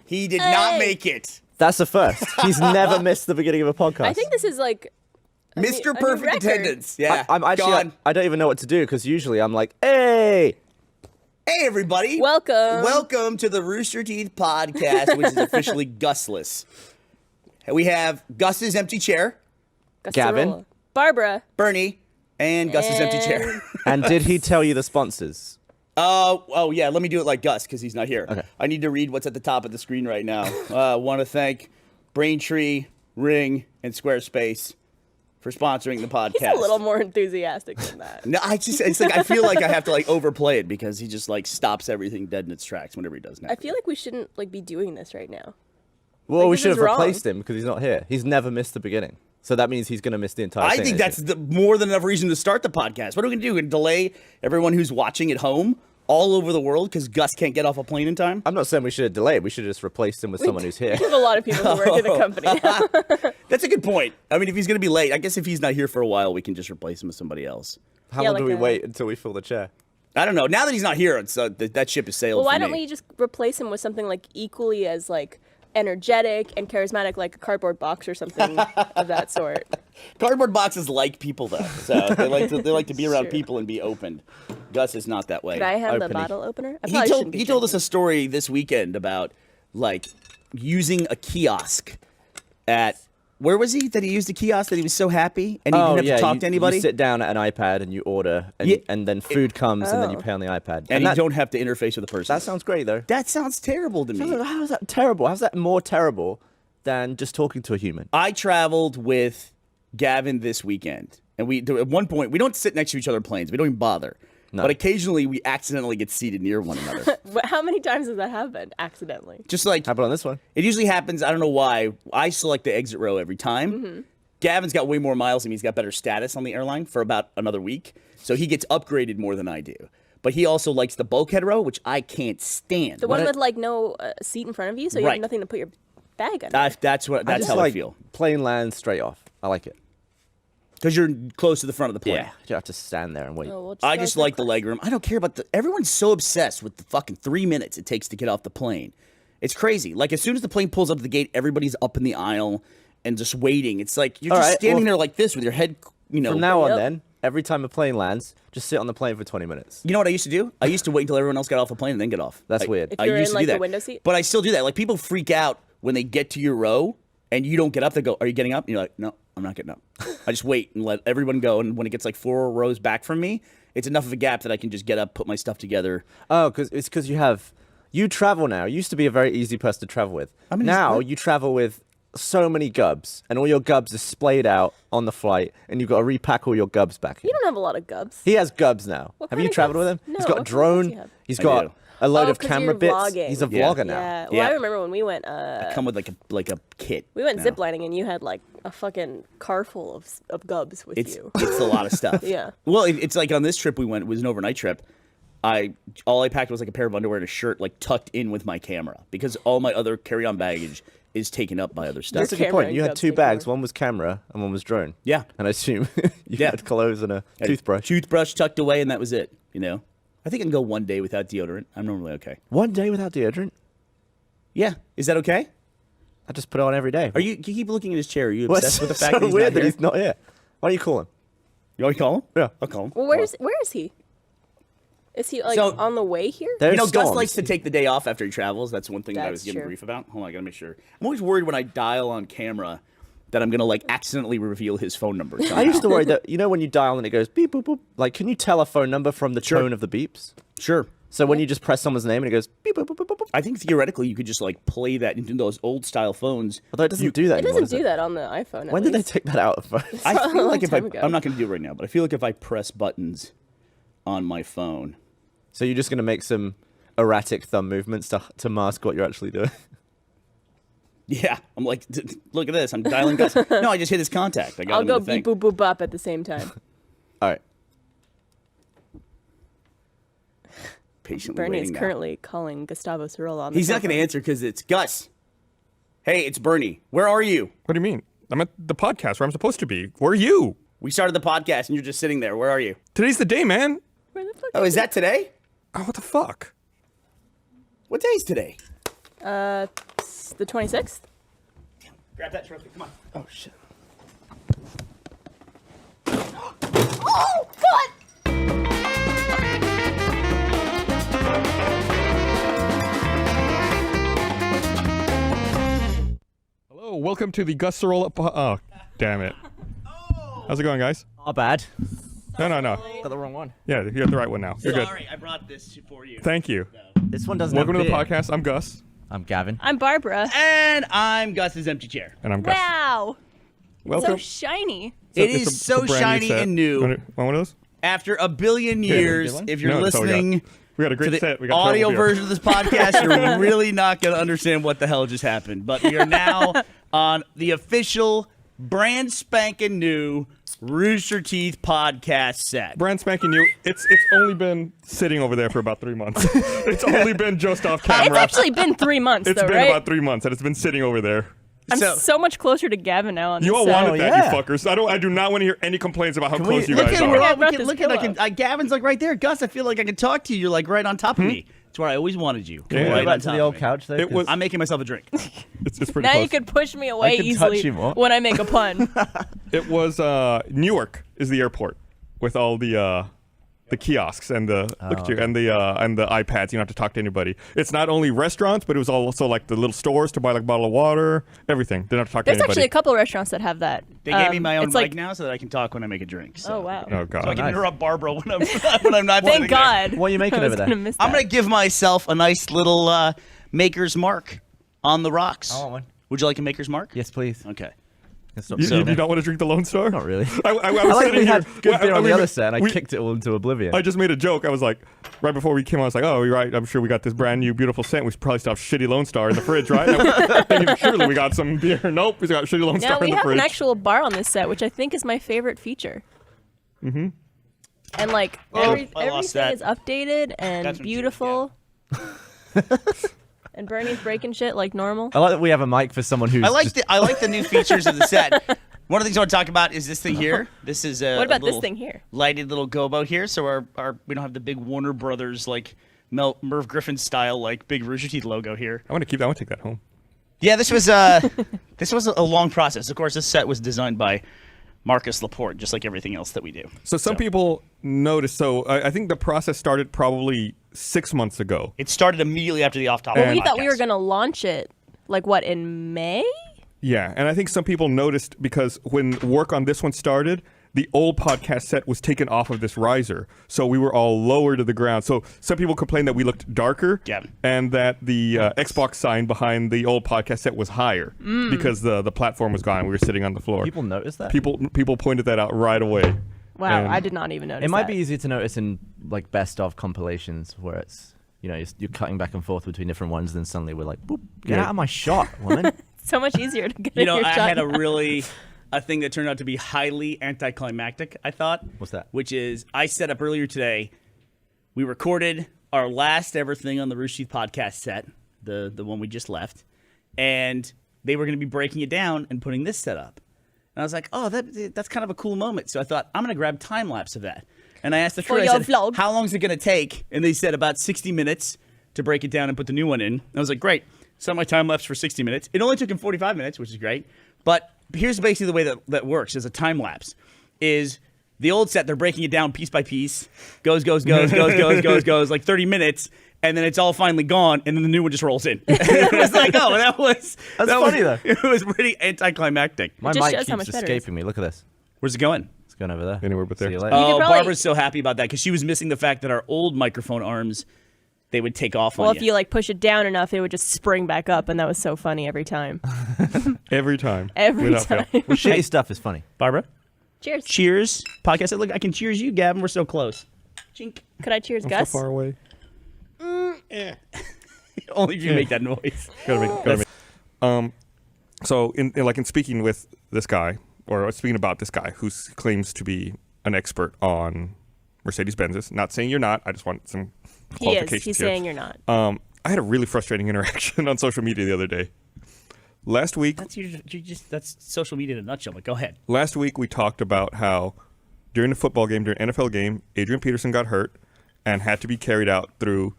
He did not make it. That's the first. He's never missed the beginning of a podcast. I think this is like Mr. Perfect attendance. Yeah. I'm actually. gone. I don't even know what to do because usually I'm like, hey. Hey, everybody. welcome. Welcome to the Rooster Teeth podcast, which is officially Gusless. We have Gus's empty chair, Gavin. Sorola. Barbara. Burnie, and Gus's empty chair. And did he tell you the sponsors? Oh, yeah, let me do it like Gus, because he's not here. Okay. I need to read what's at the top of the screen right now. Want to thank Braintree, Ring, and Squarespace for sponsoring the podcast. He's a little more enthusiastic than that. No, it's like I feel like I have to like overplay it because he just like stops everything dead in its tracks whenever he does now. I feel like we shouldn't like be doing this right now. Well, Like, we this should is have wrong. replaced him because he's not here. He's never missed the beginning. So that means he's going to miss the entire I thing. think that's more than enough reason to start the podcast. What are we going to do? We're gonna delay everyone who's watching at home all over the world because Gus can't get off a plane in time? I'm not saying we should have delayed. We should have just replaced him with someone who's here. We have a lot of people who work in the company. That's a good point. I mean, if he's going to be late, I guess if he's not here for a while, we can just replace him with somebody else. How Yeah, long do like we a- wait until we fill the chair? I don't know. Now that he's not here, it's, that ship has sailed Well, why for don't me. we just replace him with something like equally as like energetic and charismatic, like a cardboard box or something of that sort? Cardboard boxes like people, though. So they like to be around Sure. people and be opened. Gus is not that way. Could I have the Opening. bottle opener? I probably shouldn't be He told us drinking. a story this weekend about like using a kiosk at where was he that he used a kiosk that he was so happy and he didn't have to talk to anybody You sit down at an iPad and you order, and, Yeah. and then food comes, and then you Oh. pay on the iPad. and you that, don't have to interface with a person. that sounds great, though. That sounds terrible to me. How is that terrible? How's that more terrible than just talking to a human? I traveled with Gavin this weekend, and at one point we don't sit next to each other on planes. We don't even bother. No. But occasionally we accidentally get seated near one another. How many times has that happened accidentally? Just like How about on this one? it usually happens. I don't know why. I select the exit row every time. Mm-hmm. Gavin's got way more miles than me. He's got better status on the airline for about another week, so he gets upgraded more than I do. But he also likes the bulkhead row, which I can't stand. The one with like no seat in front of you, so you Right. have nothing to put your bag under. That's I how just I like feel. Plane land straight off. I like it. Because you're close to the front of the plane. You don't have to stand there and wait. Oh, well, I go just for like the class. legroom. I don't care about everyone's so obsessed with the fucking 3 minutes it takes to get off the plane. It's crazy. Like as soon as the plane pulls up to the gate, everybody's up in the aisle and just waiting. It's like you're All just right, standing well, there like this with your head, From now on, Yep. then, every time a plane lands, just sit on the plane for 20 minutes. You know what I used to do? I used to wait until everyone else got off the plane and then get off. That's weird. If I you're used in to like do the that. window seat. But I still do that. Like people freak out when they get to your row and you don't get up. They go, "Are you getting up?" And you're like, "No, I'm not getting up." I just wait and let everyone go. And when it gets like 4 rows back from me, it's enough of a gap that I can just get up, put my stuff together. Oh, because you travel now. You used to be a very easy person to travel with. mean, Now what? you travel with so many gubs, and all your gubs are splayed out on the flight, and you've got to repack all your gubs back in. You don't have a lot of gubs. He has gubs now. What Have kind you of traveled with gubs? him? No, He's got a what kind of gubs do drone. you have? He's I got do. a load of 'cause camera you're bits. vlogging. He's a Yeah. vlogger now. Yeah. Well, Yeah. I remember when we went. Come with like a kit. We went now. ziplining, and you had like a fucking car full of gubs with It's you. it's a lot of stuff. Yeah. Well, it's like on this trip we went. It was an overnight trip. All I packed was like a pair of underwear and a shirt, like tucked in with my camera, because all my other carry-on baggage is taken up by other stuff. That's a good camera point. and You had gubs 2 take bags. more. One was camera and one was drone. Yeah. And I assume you Yeah. had clothes and a toothbrush. Toothbrush tucked away, and that was it. You know, I think I can go one day without deodorant. I'm normally okay. One day without deodorant? Yeah, is that okay? I just put it on every day. You keep looking at his chair. Are you Well, obsessed with the it's fact so that he's weird not that here? he's not here. Why don't you call him? You want to call him? Yeah. I'll call him. Well, where is he? Is he like So- on the way here? There's You know, Gus storms. likes to take the day off after he travels. That's one thing that I was That's giving true. grief about. Hold on, I gotta make sure. I'm always worried when I dial on camera that I'm gonna like accidentally reveal his phone number. I used to worry that, you know, when you dial and it goes beep, boop, boop, like, can you tell a phone number from the tone of the beeps? Sure. So when you just press someone's name and it goes beep, boop, boop, boop, boop. I think theoretically you could just like play that into those old style phones. Although it doesn't do that It anymore, doesn't does do that on the iPhone. When did they take that out of phones? I a feel long like if time ago. I'm not gonna do it right now, but I feel like if I press buttons on my phone. So you're just going to make some erratic thumb movements to mask what you're actually doing? Yeah, I'm like, look at this. I'm dialing Gus. No, I just hit his contact. I got I'll him go in the thing. beep boop boop bop at the same time. All right. Patiently Bernie is waiting now. currently calling Gustavo Sorola on the He's cell not going to phone. answer because it's Gus. Hey, it's Bernie. Where are you? What do you mean? I'm at the podcast where I'm supposed to be. Where are you? We started the podcast and you're just sitting there. Where are you? Today's the day, man. Where the fuck Oh, is that today? Oh, what the fuck? What day is today? It's the 26th. Grab that trophy. Come on. Oh shit. Oh, God! Hello, welcome to the Gus Sorola. Oh, damn it. How's it going, guys? Not bad. No. Got the wrong one. Yeah, you have the right one now. You're good. Sorry, I brought this for you. Thank you. This one doesn't. Welcome to have the beer. podcast. I'm Gus. I'm Gavin. I'm Barbara. And I'm Gus's empty chair. And I'm Gus. Wow. Welcome. So shiny. It It's is it's so brand new shiny set. and new. Want one of those? After a billion years, one? if you're No, that's all we got. listening We got a to great the set. We got audio terrible beer. version of this podcast, you're really not going to understand what the hell just happened. But we are now on the official, brand spanking new Rooster Teeth podcast set. Brand spanking new. It's only been sitting over there for about 3 months. It's only been just off It's camera. actually been 3 months, It's though, been right? about 3 months, and it's been sitting over there. I'm So- so much closer to Gavin now on You this all set. wanted that, yeah. you fuckers. I do not want to hear any complaints about how Can close we- you Look guys at we're we're all- all, brought we can, this look at I pillow. can, Gavin's like right there. Gus, I feel like I can talk to you. You're like right on top of me. It's where I always wanted you. Yeah. Right Back on to top the of old me. couch though. It was- 'cause I'm making myself a drink. It's pretty Now close. you could push me away can easily touch you more. when I make a pun. It was Newark is the airport with all the kiosks and the look at you and the iPads. You don't have to talk to anybody. It's not only restaurants, but it was also like the little stores to buy like a bottle of water, everything. Didn't have to talk There's to anybody. actually a couple of restaurants that have that. They gave me my own it's mic like, now so that I can talk when I make a drink. So. Oh, wow. Oh god. So I can nice. interrupt Barbara when I'm when I'm not Thank sitting there. God. What are you making I was over there? gonna miss I'm that. gonna give myself a nice little maker's mark on the rocks. I want one. Would you like a maker's mark? Yes, please. Okay. Stop You, sitting you there. don't want to drink the Lone Star? Not really. I was I like sitting we had here- good beer on we- the other set, and I we- kicked it all into oblivion. I just made a joke. I was like, right before we came on, I was like, oh, you're right. I'm sure we got this brand new, beautiful scent. We should probably stop shitty Lone Star in the fridge, right? I'm thinking, surely we got some beer. Nope, we got shitty Lone Yeah, Star we in the have fridge. an actual bar on this set, which I think is my favorite feature. Mm-hmm. And like everything that. is updated That's and what you- beautiful. And Burnie's breaking shit like normal. I like that we have a mic for someone who's. I like just, the new features of the set. One of the things I want to talk about is this thing here. This is a What about this little thing here? lighted little go boat here. So our we don't have the big Warner Brothers like Merv Griffin style like big Rooster Teeth logo here. I want to take that home. Yeah, this was a long process. Of course, this set was designed by Marcus Laporte, just like everything else that we do. So some people noticed. So I think the process started probably 6 months ago. It started immediately after the Off Topic. Well, we thought we podcast. were gonna launch it like what in May? Yeah, and I think some people noticed because when work on this one started, the old podcast set was taken off of this riser, so we were all lower to the ground. So some people complained that we looked darker, Gavin. and that the Xbox sign behind the old podcast set was higher because the platform was gone. We were sitting on the floor. people notice that. People pointed that out right away. Wow, And I did not even notice. It might that. be easier to notice in like best of compilations where it's you're cutting back and forth between different ones, then suddenly we're like, boop, get Yeah. out of my shot, woman. so much easier to get You know, your I shot. had a thing that turned out to be highly anticlimactic, I thought. What's that? Which is, I set up earlier today, we recorded our last ever thing on the Rooster Teeth podcast set, the one we just left, and they were going to be breaking it down and putting this set up. And I was like, oh, that's kind of a cool moment. So I thought, I'm going to grab time-lapse of that. And I asked the crew, I your said, vlog. how long is it going to take? And they said about 60 minutes to break it down and put the new one in. And I was like, great. Set my time-lapse for 60 minutes. It only took him 45 minutes, which is great. But here's basically the way that works as a time-lapse. Is the old set, they're breaking it down piece by piece. Goes, like 30 minutes. And then it's all finally gone, and then the new one just rolls in. It was like, oh, that was funny, though. It was pretty anticlimactic. My just mic shows how keeps much better it is. escaping me. Look at this. Where's it going? It's going over there. Anywhere but there. See you later. You Oh, could probably- Barbara's so happy about that because she was missing the fact that our old microphone arms, they would take off Well, on if you like push it down enough, it would just spring back up, and that was so funny every time. Every time. Every without fail. time. Well, shitty stuff is funny. Barbara, Cheers. cheers. Podcast. Look, I can cheers you, Gavin. We're so close. Chink. Could I cheers I'm Gus? so far away. Only if you make that noise. Gotta make. So in speaking with this guy, or speaking about this guy who claims to be an expert on Mercedes-Benzes, not saying you're not. I just want some He is. qualifications He's here. saying you're not. I had a really frustrating interaction on social media the other day. Last week, That's social media in a nutshell. But go ahead. Last week we talked about how during a football game, during an NFL game, Adrian Peterson got hurt and had to be carried out through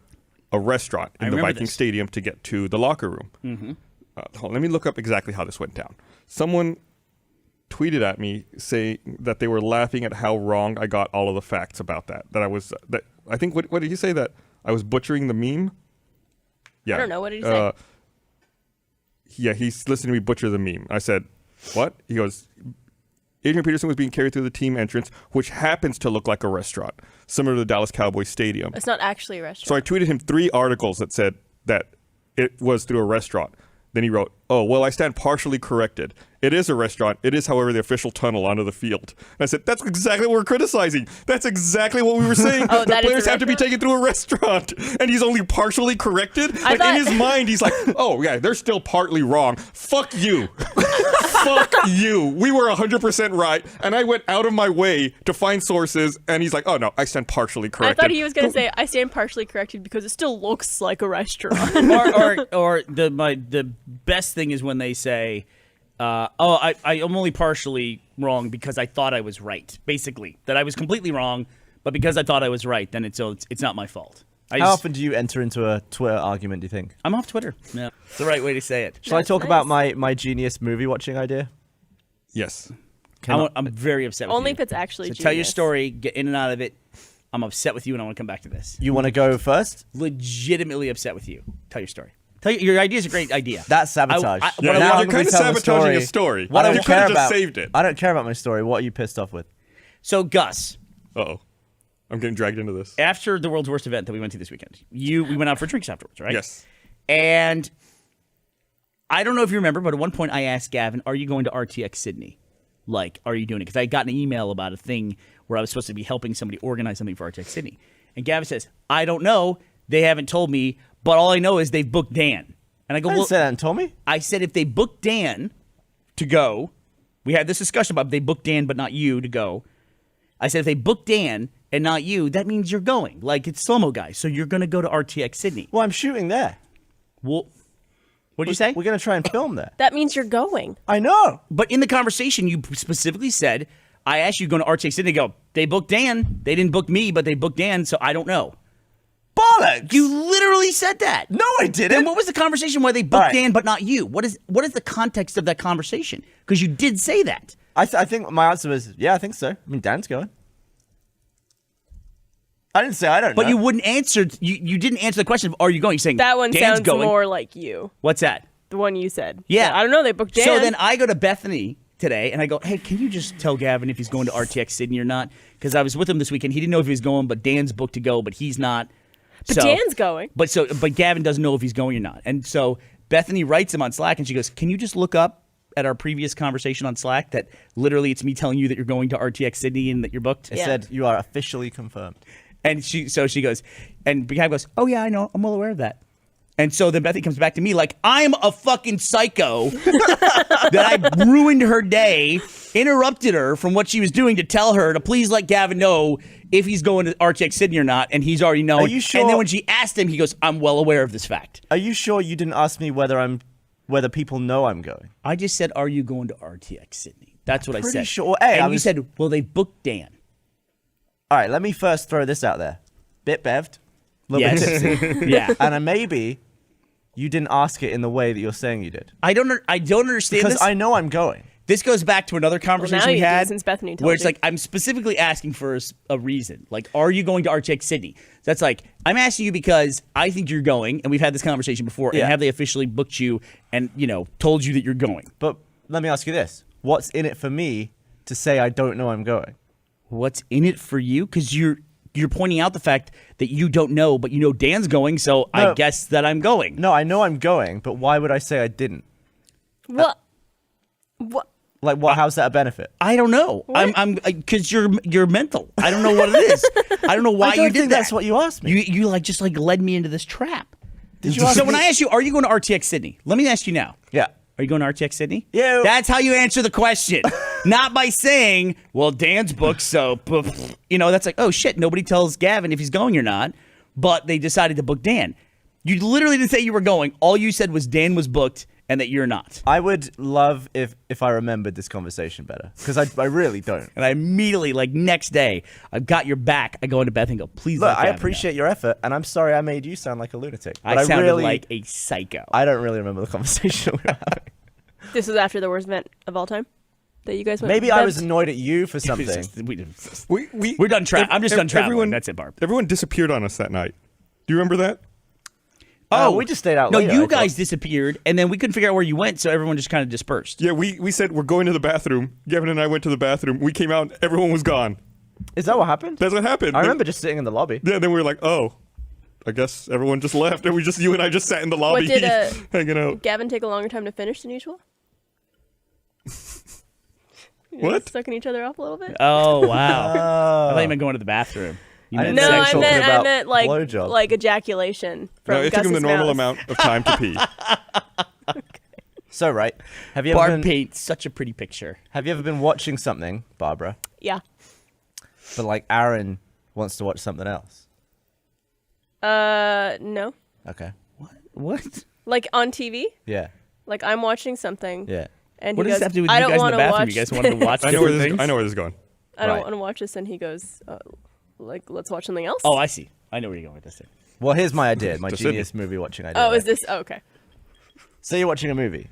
a restaurant in the remember Viking this. Stadium to get to the locker room. hold on, let me look up exactly how this went down. Someone tweeted at me saying that they were laughing at how wrong I got all of the facts about that. I think what did you say, that I was butchering the meme? Yeah. I don't know. What did he say? Yeah, he's listening to me butcher the meme. I said, what? He goes, Adrian Peterson was being carried through the team entrance, which happens to look like a restaurant, similar to the Dallas Cowboys Stadium. It's not actually a restaurant. So I tweeted him 3 articles that said that it was through a restaurant. Then he wrote, oh, well, I stand partially corrected. It is a restaurant. It is, however, the official tunnel onto the field. And I said, that's exactly what we're criticizing. That's exactly what we were saying. Oh, the players have to be taken through a restaurant. And he's only partially corrected. Like, in his mind, he's like, oh, yeah, they're still partly wrong. Fuck you. Fuck you. We were 100% right. And I went out of my way to find sources. And he's like, oh, no, I stand partially corrected. I thought he was going to say, I stand partially corrected because it still looks like a restaurant. or the best thing is when they say, I'm only partially wrong because I thought I was right. Basically, that I was completely wrong, but because I thought I was right, then it's not my fault. How often do you enter into a Twitter argument, do you think? I'm off Twitter. Yeah, it's the right way to say it. Shall I talk about my genius movie watching idea? Yes. I'm very upset with you. Only if it's actually genius. Tell your story, get in and out of it. I'm upset with you, and I want to come back to this. You want to go first? Legitimately upset with you. Tell your story. Your idea is a great idea. That's sabotage. You're kind of sabotaging a story. I don't you could have just saved it. I don't care about my story. What are you pissed off with? So, Gus. Uh-oh. I'm getting dragged into this. After the world's worst event that we went to this weekend, we went out for drinks afterwards, right? Yes. And I don't know if you remember, but at one point I asked Gavin, are you going to RTX Sydney? Like, are you doing it? Because I got an email about a thing where I was supposed to be helping somebody organize something for RTX Sydney. And Gavin says, I don't know. They haven't told me, but all I know is they've booked Dan. And I go, didn't say that and told me. I said, if they booked Dan to go, we had this discussion about if they booked Dan but not you to go. I said, if they booked Dan and not you, that means you're going. Like, it's Slow-Mo Guy, so you're going to go to RTX Sydney. Well, I'm shooting there. Well, what'd you say? We're going to try and film there. That means you're going. I know. But in the conversation, you specifically said, I asked you going to RTX Sydney, go, they booked Dan. They didn't book me, but they booked Dan, so I don't know. Bollocks! You literally said that. No, I didn't. Then what was the conversation why they booked Dan but not you? What is the context of that conversation? Because you did say that. I think my answer was, yeah, I think so. I mean, Dan's going. I didn't say I don't know. But you wouldn't answer. You didn't answer the question of are you going? You're saying that one Dan's sounds going. more like you. What's that? The one you said. Yeah. I don't know. They booked Dan. So then I go to Bethany today and I go, hey, can you just tell Gavin if he's going to RTX Sydney or not? Because I was with him this weekend. He didn't know if he was going, but Dan's booked to go, but he's not. But Dan's going. But Gavin doesn't know if he's going or not. And so Bethany writes him on Slack and she goes, can you just look up at our previous conversation on Slack that literally it's me telling you that you're going to RTX Sydney and that you're booked? It said you are officially confirmed. And she goes, and Gavin goes, oh yeah, I know. I'm well aware of that. And so then Bethany comes back to me like, I'm a fucking psycho that I ruined her day, interrupted her from what she was doing to tell her to please let Gavin know if he's going to RTX Sydney or not, and he's already known. Are you sure? And then when she asked him, he goes, I'm well aware of this fact. Are you sure you didn't ask me whether people know I'm going? I just said, are you going to RTX Sydney? That's what I said. Pretty sure. Hey, and you said, well, they booked Dan. All right, let me first throw this out there. Bit bevved. Little bit tipsy. Yeah. And maybe you didn't ask it in the way that you're saying you did. I don't understand because this. I know I'm going. This goes back to another conversation we had since Bethany told where it's you. like, I'm specifically asking for a reason. Like, are you going to RTX Sydney? That's like, I'm asking you because I think you're going, and we've had this conversation before, and have they officially booked you and, told you that you're going? But let me ask you this. What's in it for me to say I don't know I'm going? What's in it for you? Because you're pointing out the fact that you don't know, but you know Dan's going, so I guess that I'm going. No, I know I'm going, but why would I say I didn't? What? Like, what? How's that a benefit? I don't know. I'm because you're mental. I don't know what it is. I don't know why you did that. That's what you asked me. You just led me into this trap. So when I ask you, are you going to RTX Sydney? Let me ask you now. Yeah. Are you going to RTX Sydney? Yeah. That's how you answer the question. Not by saying, well, Dan's booked, so, that's like, oh, shit, nobody tells Gavin if he's going or not, but they decided to book Dan. You literally didn't say you were going. All you said was Dan was booked, and that you're not. I would love if I remembered this conversation better, because I really don't. And I immediately, like next day, I've got your back. I go into Beth and go, please. Look, let I Gavin appreciate your effort, and I'm sorry I made you sound like a lunatic. know. But I sounded really, like a psycho. I don't really remember the conversation we were having. This was after the worst event of all time that you guys went. Maybe I was annoyed at you for something. We're done. I'm just done traveling. Everyone, That's it, Barb. Everyone disappeared on us that night. Do you remember that? We just stayed out No, later, I you thought. guys disappeared, and then we couldn't figure out where you went, so everyone just kind of dispersed. Yeah, we said we're going to the bathroom. Gavin and I went to the bathroom. We came out, and everyone was gone. Is that what happened? That's what happened. I remember just sitting in the lobby. Yeah, then we were like, oh, I guess everyone just left, and you and I just sat in the lobby did, hanging out. Gavin take a longer time to finish than usual? You What? guys sucking each other off a little bit? Oh, wow. I thought you meant going to the bathroom. You I meant didn't No, know sexual- talking I about meant like blowjob. ejaculation from No, it took him the Gus's normal mouth. amount of time to pee. So, right. Have you ever Barb been, paints such a pretty picture. have you ever been watching something, Barbara, Yeah. but like Aaron wants to watch something else? No. Okay. What? Like on TV? Yeah. Like I'm watching something. Yeah. And What he does goes, this have to do with I you don't guys in want the to bathroom? watch. You guys wanted to watch I know where different this. things? I know where this is going. I don't Right. want to watch this, and he goes, like, let's watch something else. Oh, I see. I know where you're going with this thing. Well, here's my idea, my To genius Sydney. movie watching idea. Oh, is right? this? Oh, okay. Say you're watching a movie.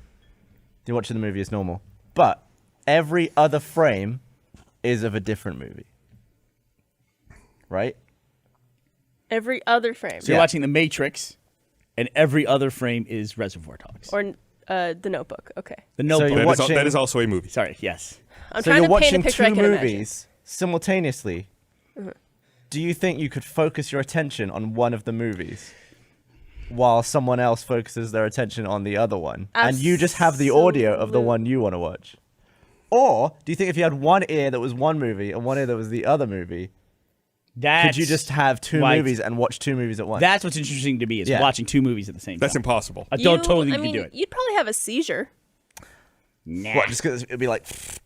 You're watching the movie as normal, but every other frame is of a different movie. Right? Every other frame. So you're Yeah. watching The Matrix, and every other frame is Reservoir Dogs. Or The Notebook. Okay. The Notebook. you're watching- That is also a movie. Sorry, yes. I'm So trying you're to paint watching a picture two I can imagine. movies simultaneously. Do you think you could focus your attention on one of the movies while someone else focuses their attention on the other one? And you just have the audio of the one you want to watch? Or do you think if you had one ear that was one movie and one ear that was the other movie, could you just have two why- movies and watch two movies at once? That's what's interesting to me is Yeah. watching two movies at the same That's time. impossible. I don't You- totally I think you mean, can do it. You'd probably have a seizure. Nah. What, just because it'd be like...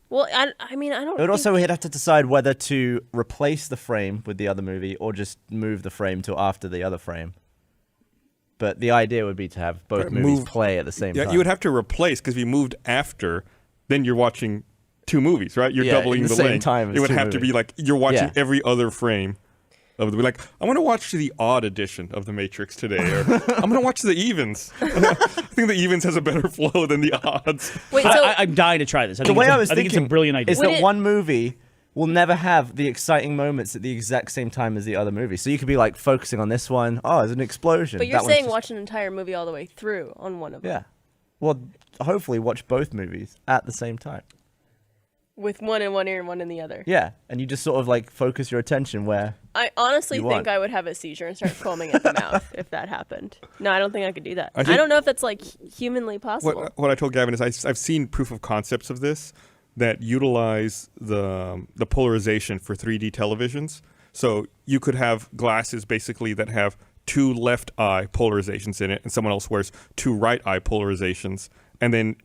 Well, I mean, I don't. It would also think- he'd have to decide whether to replace the frame with the other movie or just move the frame to after the other frame. But the idea would be to have both Right, movies move- play at the same Yeah, time. you would have to replace because if you moved after, then you're watching two movies, right? You're Yeah, doubling in the the same length. time as It would two have to be movies. like you're watching Yeah. every other frame of the like. I want to watch the odd edition of the Matrix today, or I'm going to watch the evens. I think the evens has a better flow than the odds. Wait, so I'm dying to try this. I The think, way it's, I was I think it's a thinking brilliant idea. is Would that it- one movie will never have the exciting moments at the exact same time as the other movie. So you could be like focusing on this one. Oh, there's an explosion. but you're That one's saying just- watch an entire movie all the way through on one of them. Yeah. Well, hopefully watch both movies at the same time. With one in one ear and one in the other. Yeah, and you just sort of like focus your attention where. I honestly You think want. I would have a seizure and start foaming at the mouth if that happened. No, I don't think I could do that. I I, think- don't know if that's like humanly possible. What I told Gavin is I've seen proof of concepts of this that utilize the polarization for 3D televisions. So you could have glasses basically that have two left eye polarizations in it, and someone else wears two right eye polarizations, and then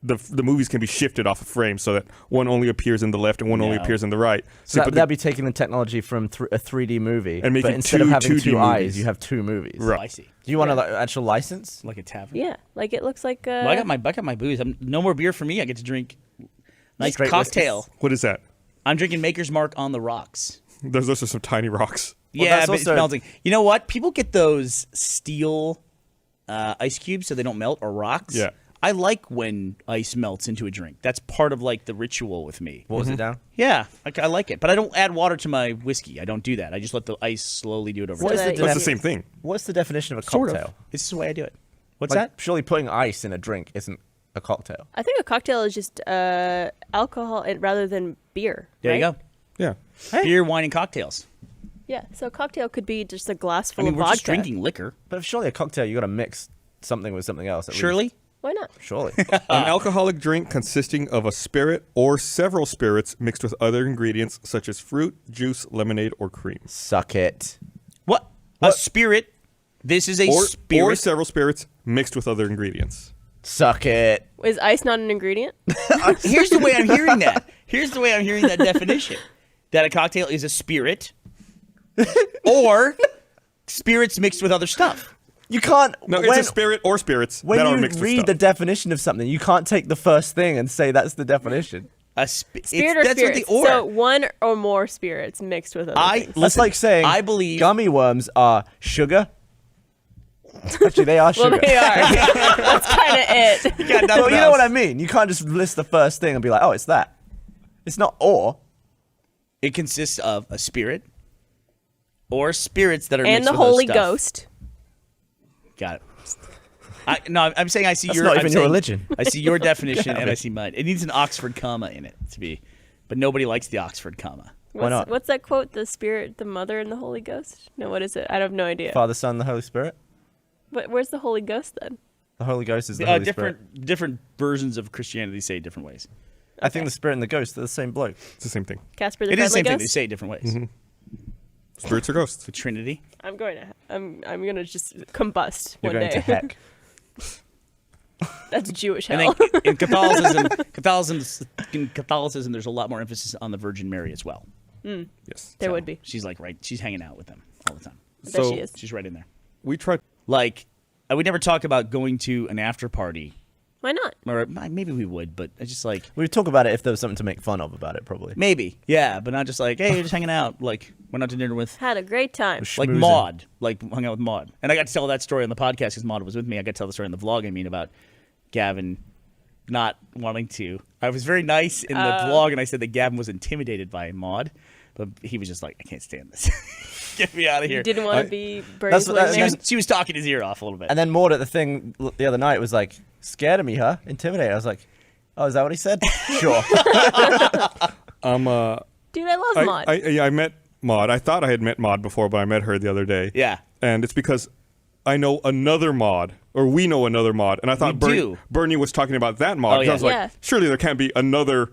the movies can be shifted off a frame so that one only appears in the left and one only No. appears in the right. So but that'd be taking the technology from a 3D movie, And making but instead of two having 2D two eyes, movies. you have two movies. Oh, I see. Do you want Yeah. an actual license? Like a tavern. Yeah, like it looks like. Well, I got my booze. No more beer for me. I get to drink nice Straight cocktail. whiskeys. what is that? I'm drinking Maker's Mark on the rocks. Those are some tiny rocks. Well, Yeah, that's but it's also- melting. You know what? People get those steel ice cubes so they don't melt, or rocks. Yeah. I like when ice melts into a drink. That's part of like the ritual with me. What was it down? Yeah, I like it. But I don't add water to my whiskey. I don't do that. I just let the ice slowly do it over What time. is that the you- That's def- the same thing. What's the definition of a Sort cocktail? of. This is the way I do it. What's Like, that? surely putting ice in a drink isn't a cocktail. I think a cocktail is just alcohol rather than beer. There right? you go. Yeah. Beer, wine, and cocktails. Yeah, so a cocktail could be just a glass I full mean, of we're vodka. just drinking liquor. But surely a cocktail, you got to mix something with something else. At Surely. least. Why not? Surely. An alcoholic drink consisting of a spirit or several spirits mixed with other ingredients such as fruit, juice, lemonade, or cream. Suck it. What? A spirit. This is a Or spirit. several spirits mixed with other ingredients. Suck it. Is ice not an ingredient? Here's the way I'm hearing that. Here's the way I'm hearing that definition. That a cocktail is a spirit or spirits mixed with other stuff. You can't. No, it's a spirit or spirits When that are you mixed with read stuff. the definition of something, you can't take the first thing and say that's the definition. Spirit or that's spirits. what they So or. one or more spirits mixed with other things. That's Listen, like saying I believe gummy worms are sugar. Actually, they are Well, sugar. they are. That's kind of it. Well, you know what I mean. You can't just list the first thing and be like, oh, it's that. It's not or. It consists of a spirit or spirits that are And mixed the with other Holy stuff. Ghost. Got it. No, I'm saying I see That's your. not I'm even your saying religion. I see your definition and I Gavin. see mine. It needs an Oxford comma in it to be, but nobody likes the Oxford comma. not? What's that quote? The Spirit, the Mother, and the Holy Ghost? No, what is it? I have no idea. Father, Son, the Holy Spirit. Where's the Holy Ghost then? The Holy Ghost is the Holy Spirit. Different versions of Christianity say it different ways. I think the Spirit and the Ghost are the same bloke. It's the same thing. Casper the It is the Friendly same thing. They Ghost? say it different ways. Spirits or ghosts. The Trinity. I'm gonna just combust You're one going day. to heck. That's Jewish And hell. then in Catholicism, there's a lot more emphasis on the Virgin Mary as well. Yes. There So would be. She's like she's hanging out with them all the time. I bet So- she is. She's right in there. We tried. Like, I would never talk about going to an after party, Why not? or maybe we would, but I just like We'd talk about it if there was something to make fun of about it, probably. maybe, yeah, but not just like, hey, you're just hanging out. Like, went out to dinner with Had a great time. like Schmoozing. Maud, like hung out with Maud, and I got to tell that story on the podcast because Maud was with me. I got to tell the story in the vlog. I mean about Gavin not wanting to. I was very nice in the vlog, and I said that Gavin was intimidated by Maud, but he was just like, I can't stand this. Get me out of here. You didn't want to be That's Bernie's what- that's- wingman? She was talking his ear off a little bit. And then Maud at the thing the other night was like, scared of me, huh? Intimidated. I was like, oh, is that what he said? Sure. Dude, I love Maud. I met Maud. I thought I had met Maud before, but I met her the other day. Yeah. And it's because I know another Maud, or we know another Maud, and I thought We do. Bernie was talking about that Maud. Oh, 'cause yeah. I was like, Yeah. surely there can't be another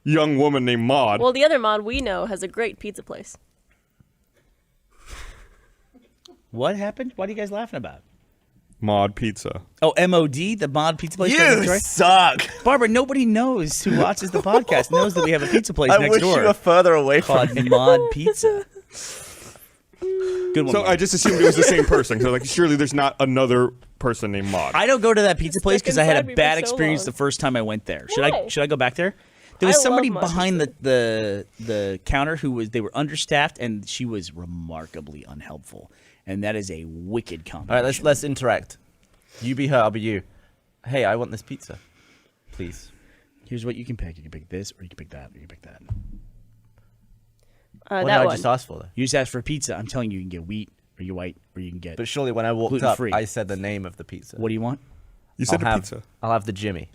young woman named Maud. Well, the other Maud we know has a great pizza place. What happened? What are you guys laughing about? Maud Pizza. Oh, MOD, the Mod Pizza Place. next You door? suck. Barbara, nobody knows who watches the podcast knows that we have a pizza place I next wish door you were further away from called me. Mod Pizza. Good one. So Mark. I just assumed it was the same person. So like, surely there's not another person named Maud. I don't go to that pizza place because I had inside a me for bad so experience long. the first time I went there. Why? Should I go back there? There was I love somebody Mod behind Pizza. the counter they were understaffed and she was remarkably unhelpful. And that is a wicked All combination. right, let's interact. You be her, I'll be you. Hey, I want this pizza, please. Here's what you can pick. You can pick this or you can pick that or you can pick that. What did That I one. just ask for though? You just ask for pizza. I'm telling you, you can get wheat or you white or you can get. But surely when I walked up, Gluten-free. I said the name of the pizza. What do you want? You said I'll a have, pizza. I'll have the Jimmy.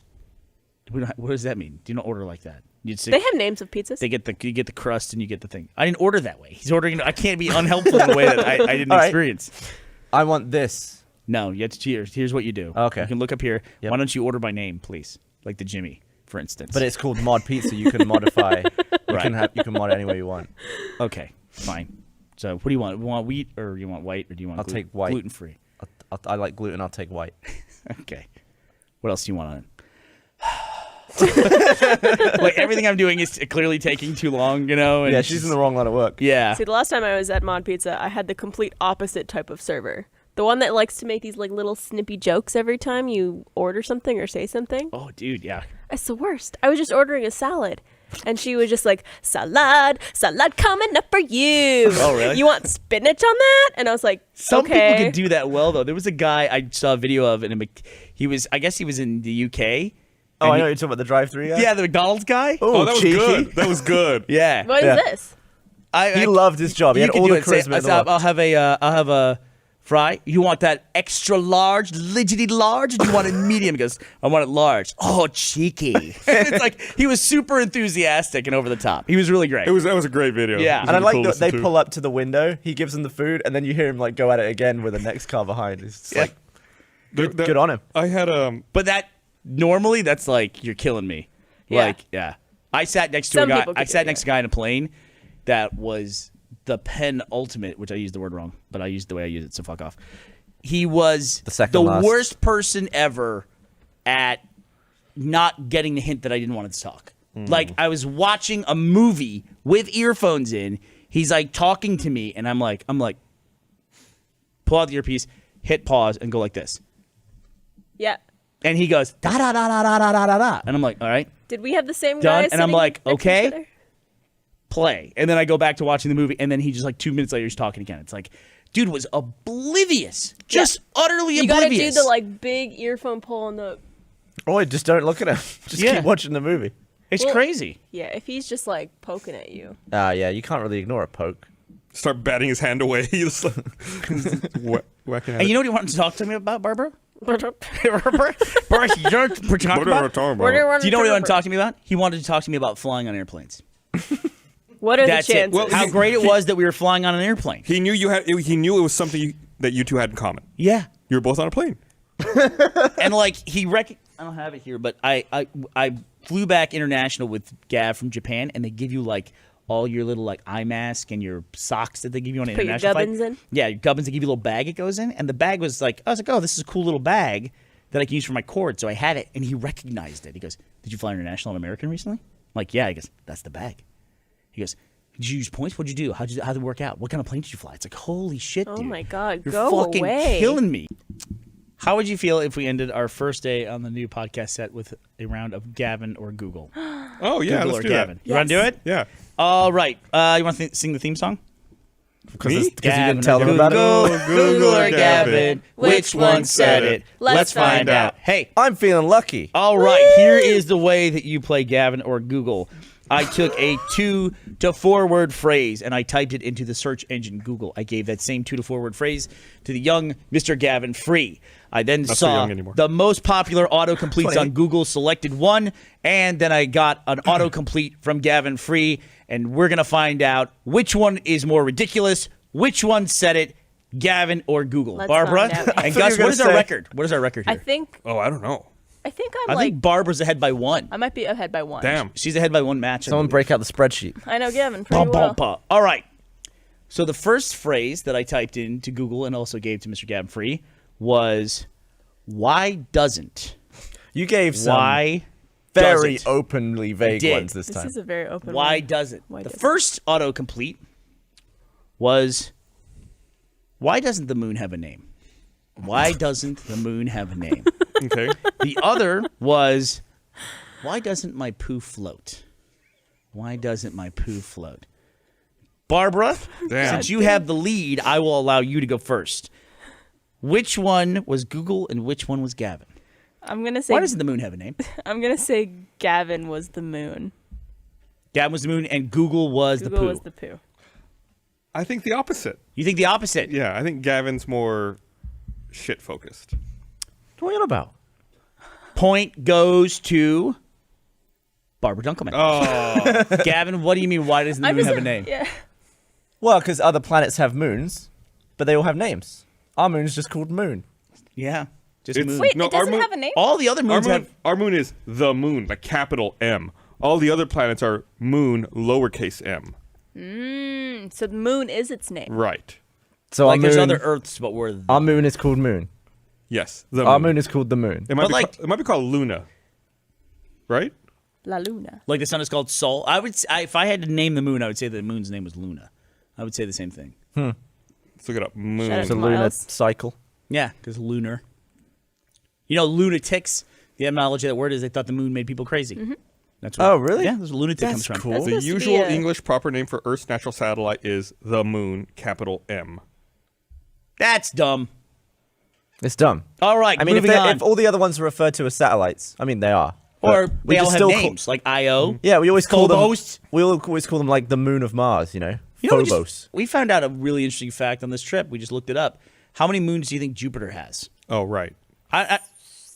What does that mean? Do you not order like that? They have names of pizzas. You get the crust and you get the thing. I didn't order that way. He's ordering. I can't be unhelpful in the way that I didn't All right. experience. I want this. No, you have to cheers. Here's what you do. Okay. You can look up here. Yep. Why don't you order by name, please? Like the Jimmy, for instance. But it's called Mod Pizza. You can modify. Right. You can mod it any way you want. okay, fine. So what do you want? You want wheat or you want white or do you want? I'll take white. Gluten free. I like gluten. I'll take white. Okay. What else do you want on it? Like everything I'm doing is clearly taking too long, you know. And Yeah, it's she's in just- the wrong line of work. Yeah. See, the last time I was at Mod Pizza, I had the complete opposite type of server. The one that likes to make these like little snippy jokes every time you order something or say something. Oh, dude, yeah. It's the worst. I was just ordering a salad. And she was just like, salad coming up for you. Oh, really? You want spinach on that? And I was like, Some okay. people can do that well, though. There was a guy I saw a video of, and I guess he was in the UK. Oh, and I know he- you're talking about the drive-thru. Yeah, the McDonald's guy. Oh, that was cheeky. good. That was good. Yeah. What is Yeah. this? He loved his job. He You had can all do the it. Say, charisma in the world. I'll have a fry. You want that extra large, legitly large, or do you want it medium? He goes, I want it large. Oh, cheeky. It's like he was super enthusiastic and over the top. He was really great. That was a great video. Yeah. It was And I really like cool to that they listen to. pull up to the window. He gives them the food, and then you hear him like go at it again with the next car behind. It's just Yeah. like good on him. I had But that normally that's like you're killing me. Yeah. Like, yeah. I sat next to Some a guy. people I could sat do next to a guy in a plane that was the penultimate, which I used the word wrong, but I used the way I use it, so fuck off. He was The second last. worst person ever at not getting the hint that I didn't want to talk. Like I was watching a movie with earphones in. He's like talking to me, and I'm like, pull out the earpiece. hit pause, and go like this. Yeah. And he goes, da da da da da da da da da. And I'm like, all right, Did we have the same done. guy? And I'm sitting like, next to each okay, other? play. And then I go back to watching the movie, and then he just like 2 minutes later, he's talking again. It's like, dude was oblivious. Just utterly You oblivious. gotta do the like big earphone pull on the. Oh, just don't look at him. Just Yeah. keep watching the movie. It's Well- crazy. Yeah, if he's just like poking at you. Yeah, you can't really ignore a poke. Start batting his hand away. He's like, whacking at And it. you know what you wanted to talk to me about, Barbara? What Barbara, you know what you wanted to talk about? Do you know what he wanted to talk to me about? He wanted to talk to me about flying on airplanes. What are That's the it. chances? Well, How great it was that we were flying on an airplane. He knew you had. He knew it was something that you two had in common. Yeah. You were both on a plane. And like I don't have it here, but I flew back international with Gav from Japan, and they give you like all your little like eye mask and your socks that they give you on an Put your international gubbins flight. in? Yeah, your gubbins. They give you a little bag it goes in, and the bag was like, I was like, oh, this is a cool little bag that I can use for my cord. So I had it, and he recognized it. He goes, did you fly international and American recently? I'm like, yeah. He goes, that's the bag. He goes, did you use points? What'd you do? How'd it work out? What kind of plane did you fly? It's like, holy shit, dude. Oh my God, You're go fucking away. killing me. How would you feel if we ended our first day on the new podcast set with a round of Gavin or Google? Oh yeah, Google let's or do Gavin. that. You want to do it? Yeah. All right. You want to sing the theme song? Because Me? you Gavin didn't tell or them about it. Google or Gavin? Which one said it? Let's find out. Hey, I'm feeling lucky. all right. Here is the way that you play Gavin or Google. I took a 2 to 4 word phrase and I typed it into the search engine Google. I gave that same 2 to 4 word phrase to the young Mr. Gavin Free. I then Not so saw young anymore. the most popular autocompletes 20. on Google, selected one, and then I got an autocomplete from Gavin Free, and we're going to find out which one is more ridiculous, which one said it, Gavin or Google. Let's Barbara find out. and thought Gus, you were what is gonna our say- record? What is our record I here? think Oh, I don't know. I'm I like think Barbara's ahead by 1. I might be ahead by 1. Damn. She's ahead by 1 match. I Someone believe. break out the spreadsheet. I know Gavin pretty Bum, well. bum, bum. All right. So the first phrase that I typed into Google and also gave to Mr. Gavin Free was, "Why doesn't?" You gave some Why very doesn't? openly vague did. ones this This time. is a very open Why one. doesn't? Why The doesn't? first autocomplete was, "Why doesn't the moon have a name?" Why doesn't the moon have a name? Okay. The other was, "Why doesn't my poo float?" Why doesn't my poo float? Barbara, Damn. since you have the lead, I will allow you to go first. Which one was Google and which one was Gavin? I'm gonna say Why doesn't the moon have a name? I'm gonna say Gavin was the moon. Gavin was the moon and Google was Google the poo. was the poo. I think the opposite. You think the opposite? Yeah, I think Gavin's more shit focused. What are you on about? Point goes to Barbara Dunkelman. Oh, Gavin, what do you mean? Why doesn't the moon have a name? Yeah. Well, because other planets have moons, but they all have names. Our moon's just called Moon. Yeah, just It's- moon. Wait, No, it our doesn't moon- have a name? All the other moons have. our moon is the moon, like capital M. All the other planets are moon, lowercase m. So the moon is its name. Right. So Like our there's moon, other Earths, but we're. our moon is called Moon. Yes. The Our moon is called the Moon. It might But be like- it might be called Luna. Right? La Luna. Like the sun is called Sol. If I had to name the moon, I would say the moon's name was Luna. I would say the same thing. Let's look it up. Moon. Shout out It's a to lunar Miles. cycle. Yeah, because lunar. You know, lunatics. The etymology of that word is they thought the moon made people crazy. Mm-hmm. That's Oh, really? Yeah, that's what lunatic That's comes from. cool. That's The supposed to be usual a- English proper name for Earth's natural satellite is the moon, capital M. That's dumb. It's dumb. All right, I mean, moving on. if all the other ones are referred to as satellites, I mean, they are. or But they all have still names, like Io. yeah, we always call Phobos. them. We always call them like the moon of Mars. You know, You know, Phobos. we found out a really interesting fact on this trip. We just looked it up. How many moons do you think Jupiter has? Oh, right.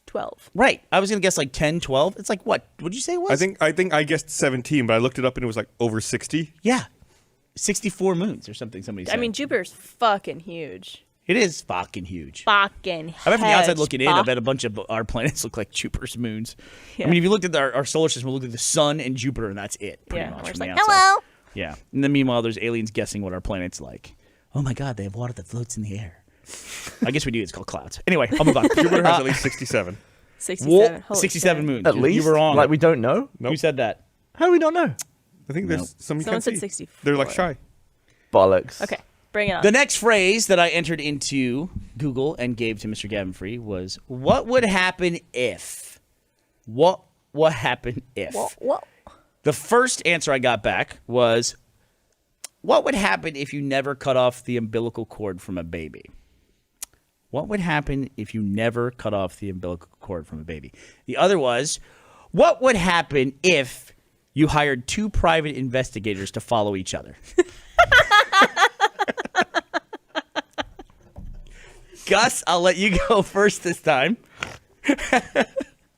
12. Right. I was going to guess like 10, 12. It's like, what? What'd you say it was? I think I guessed 17, but I looked it up and it was like over 60. Yeah. 64 moons or something, somebody said. I mean, Jupiter's fucking huge. it is fucking huge. Fucking I bet from the outside huge, looking in, I fuck. bet a bunch of our planets look like Jupiter's moons. Yeah. I mean, if you looked at our solar system, we looked at the sun and Jupiter, and that's it, pretty Yeah, much. we're just from the like, outside. hello. Yeah. And then meanwhile, there's aliens guessing what our planet's like. Oh my God, they have water that floats in the air. I guess we do. It's called clouds. Anyway, I'll move on. Jupiter has at least 67. 67. Holy 67 shit. moons. At least You were wrong. Like we don't know. Nope. Who said that? How do we not know? I think there's some you Someone can't said see. 64. They're like shy. Bollocks. Okay, bring it on. The next phrase that I entered into Google and gave to Mr. Gavin Free was, what would happen if? What happened if? What? The first answer I got back was, what would happen if you never cut off the umbilical cord from a baby? What would happen if you never cut off the umbilical cord from a baby? The other was, what would happen if you hired 2 private investigators to follow each other? Gus, I'll let you go first this time.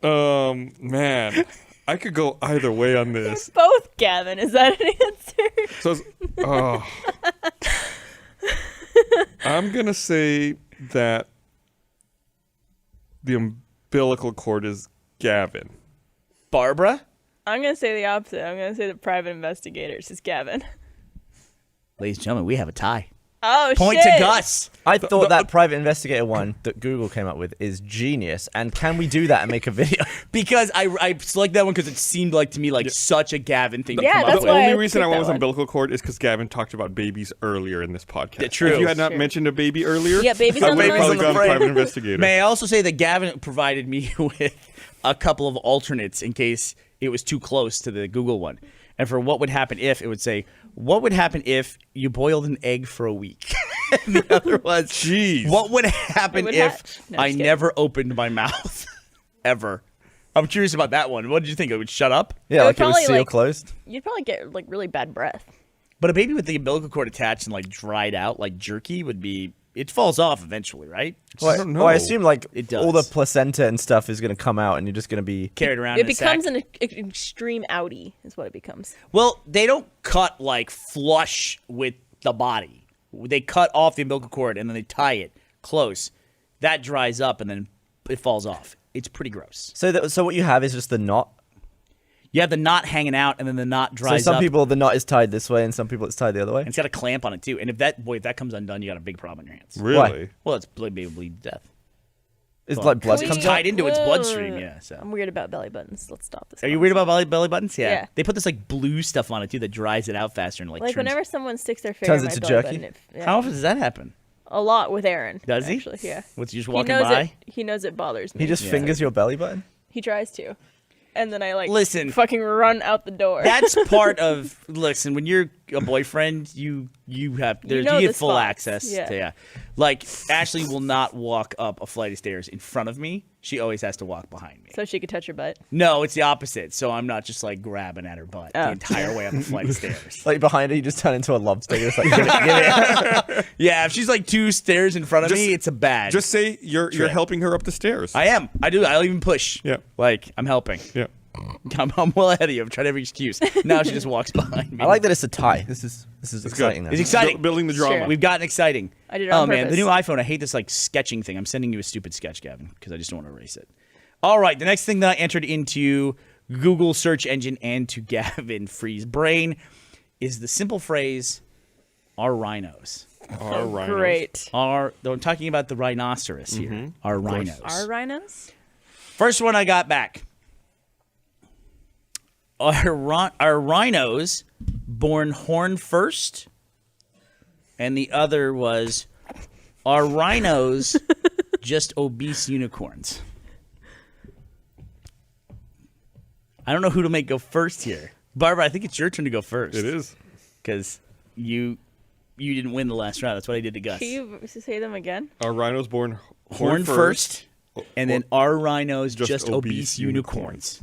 Man, I could go either way on this. Both, Gavin. Is that an answer? So, I'm gonna say that the umbilical cord is Gavin. Barbara? I'm going to say the opposite. I'm going to say the private investigators is Gavin. Ladies and gentlemen, we have a tie. Oh, Point shit. to Gus. I thought that private investigator one that Google came up with is genius. And can we do that and make a video? Because I selected that one because it seemed like to me like such a Gavin thing to Yeah, come that's up The with. why I only reason I picked went that with one. umbilical cord is because Gavin talked about babies earlier in this podcast. Yeah, true. If you had not Sure. mentioned a baby earlier, Yeah, babies I on would the have probably brain. gone Brain. private investigator. May I also say that Gavin provided me with a couple of alternates in case it was too close to the Google one. And for what would happen if, it would say, what would happen if you boiled an egg for a week? The other was, Jeez. what would happen It would if hatch. No, I just kidding. never opened my mouth? Ever. I'm curious about that one. What did you think? It would shut up? Yeah, It would like it was probably, seal like- closed. You'd probably get like really bad breath. But a baby with the umbilical cord attached and like dried out, like jerky, would be, it falls off eventually, right? I don't know. Well, I assume like It does. all the placenta and stuff is going to come out and you're just going to be... Carried around It in a sack. becomes an extreme outie, is what it becomes. Well, they don't cut like flush with the body. They cut off the umbilical cord and then they tie it close. That dries up and then it falls off. It's pretty gross. So what you have is just the knot. You have the knot hanging out and then the knot So dries some up. people, the knot is tied this way and some people it's tied the other way. And it's got a clamp on it too. And if that comes undone, you got a big problem in your hands. Really? Well, it's maybe bleed to death. It's like blood Can we- comes It's out. tied into its bloodstream, yeah. So. I'm weird about belly buttons. Let's stop this. Are you weird about belly buttons? Yeah. They put this like blue stuff on it too that dries it out faster and like, Like turns. whenever someone sticks their finger Turns in my into belly jerky? button, yeah. How often does that happen? A lot with Aaron. Does he? Actually, yeah. What's you just He walking knows by? He knows it bothers me. He just fingers your belly button. He tries to, and then I like Listen. fucking run out the door. That's part of listen, when you're a boyfriend, you have there's know you the get full spots. access Yeah. to Like Ashley will not walk up a flight of stairs in front of me. She always has to walk behind me. so she could touch your butt. No, it's the opposite. So I'm not just like grabbing at her butt the Oh. entire way up a flight of stairs. Like behind her, you just turn into a lobster. You're just like, give it. Yeah, if she's like 2 stairs in front of Just- me, it's a bad. Just say you're Trick. helping her up the stairs. I am. I do. I'll even push. Yeah. Like I'm helping. yeah. I'm well ahead of you. I'm trying every excuse. Now she just walks behind me. I like that it's a tie. This is exciting. good. Now. It's exciting. Building the drama. Sure. We've gotten exciting. I did it on Oh man, the purpose. new iPhone. I hate this like sketching thing. I'm sending you a stupid sketch, Gavin, because I just don't want to erase it. All right, the next thing that I entered into Google search engine and to Gavin Free's brain is the simple phrase, "Are rhinos?" Our rhinos. Great. Though I'm talking about the rhinoceros here. Are rhinos? Are rhinos? First one I got back. Are rhinos born horn first? And the other was, are rhinos just obese unicorns? I don't know who to make go first here. Barbara, I think it's your turn to go first. It is. Because you didn't win the last round. That's what I did to Gus. Can you say them again? Are rhinos born Horn first, and then or are rhinos just just obese obese unicorns?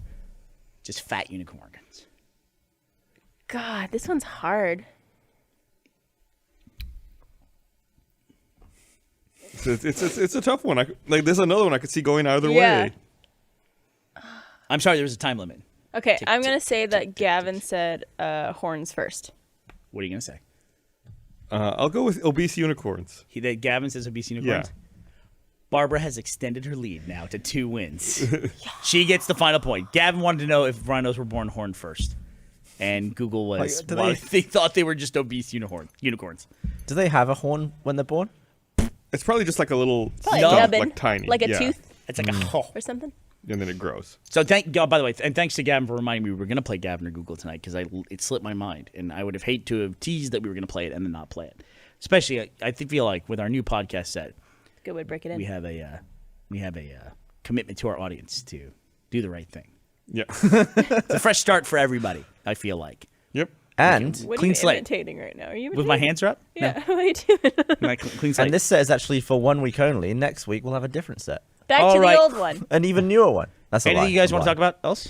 Just fat unicorns. God, this one's hard. It's a tough one. Like there's another one I could see going either Yeah. way. I'm sorry, there was a time limit. Okay, Tick, I'm gonna tick, say tick, that tick, Gavin said horns first. What are you gonna say? I'll go with obese unicorns. Gavin says obese unicorns. Yeah. Barbara has extended her lead now to 2 wins. She gets the final point. Gavin wanted to know if rhinos were born horn first, and Google was Like, do they thought they were just obese unicorns. Do they have a horn when they're born? It's probably just like a little Probably No. nubbin, like tiny, like a yeah. tooth It's like a or something. and then it grows. So by the way, and thanks to Gavin for reminding me we were going to play Gavin or Google tonight because it slipped my mind, and I would have hate to have teased that we were going to play it and then not play it. Especially, I feel like with our new podcast set, Good way to break it in. we have a commitment to our audience to do the right thing. Yeah. It's a fresh start for everybody. I feel like Yep. And what clean are you slate. imitating right now? Are you with my imitating? hands are up. Yeah. What are you doing? No, clean slate. and this set is actually for 1 week only. Next week we'll have a different set, Back All to right. the old one. an even newer one. That's a lie. Anything you guys I'm want to talk lying. about else?